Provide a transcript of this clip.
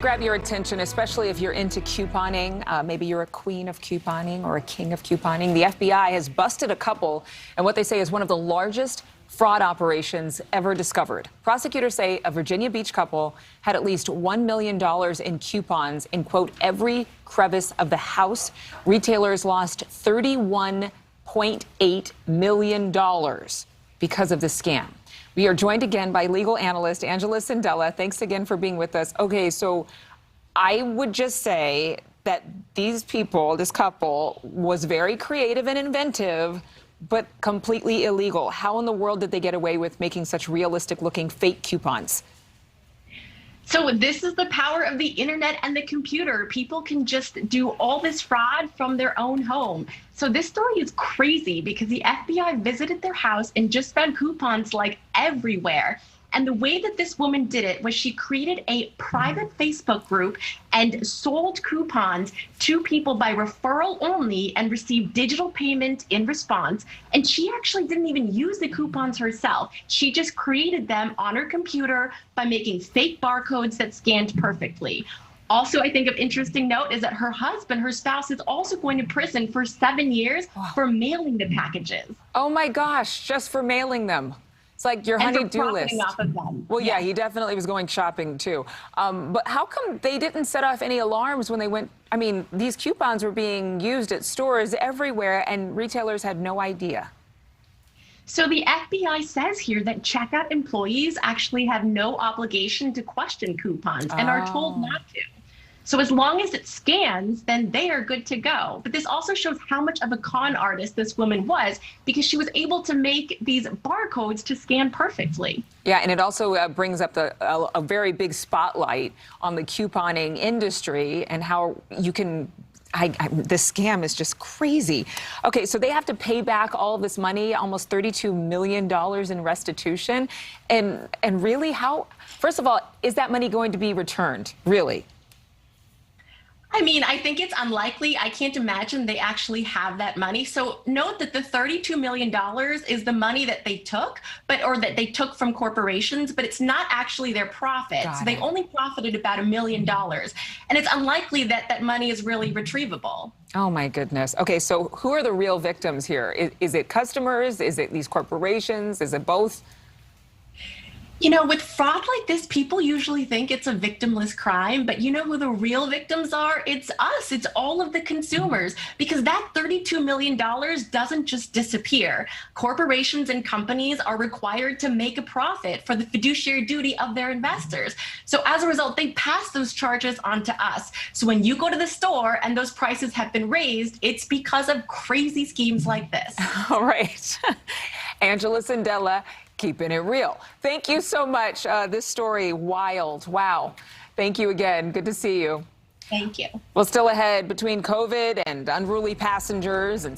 Grab your attention, especially if you're into couponing. Maybe you're a queen of couponing or a king of couponing. The FBI has busted a couple and what they say is one of the largest fraud operations ever discovered. Prosecutors say a Virginia Beach couple had at least $1 million in coupons in, quote, every crevice of the house. Retailers lost $31.8 million because of the scam. We are joined again by legal analyst Angela Sindella. Thanks again for being with us. Okay, so I would just say that these people, this couple, was very creative and inventive, but completely illegal. How in the world did they get away with making such realistic-looking fake coupons? So this is the power of the internet and the computer. People can just do all this fraud from their own home. So this story is crazy because the FBI visited their house and just found coupons like everywhere. And the way that this woman did it was she created a private Facebook group and sold coupons to people by referral only and received digital payment in response. And she actually didn't even use the coupons herself. She just created them on her computer by making fake barcodes that scanned perfectly. Also, I think of interesting note is that her husband, her spouse, is also going to prison for 7 years for mailing the packages. Oh my gosh, just for mailing them. It's like your honey-do list. Off of them. Well, yeah, he definitely was going shopping, too. But how come they didn't set off any alarms when they went? I mean, these coupons were being used at stores everywhere, and retailers had no idea. So the FBI says here that checkout employees actually have no obligation to question coupons and are told not to. So as long as it scans, then they are good to go. But this also shows how much of a con artist this woman was because she was able to make these barcodes to scan perfectly. Yeah, and it also brings up a very big spotlight on the couponing industry and how you can this scam is just crazy. Okay, so they have to pay back all of this money, almost $32 million in restitution. And really, how, first of all, is that money going to be returned, really? I mean, I think it's unlikely. I can't imagine they actually have that money. So note that the $32 million is the money that they took, or that they took from corporations, but it's not actually their profit. So they only profited about $1 million. And it's unlikely that that money is really retrievable. Oh, my goodness. Okay, so who are the real victims here? Is it customers? Is it these corporations? Is it both? You know, with fraud like this, people usually think it's a victimless crime, but you know who the real victims are? It's us. It's all of the consumers, because that $32 million doesn't just disappear. Corporations and companies are required to make a profit for the fiduciary duty of their investors. So as a result, they pass those charges on to us. So when you go to the store and those prices have been raised, it's because of crazy schemes like this. All right. Angela Sindella, keeping it real. Thank you so much. This story, wild. Wow. Thank you again. Good to see you. Thank you. Well, still ahead between COVID and unruly passengers and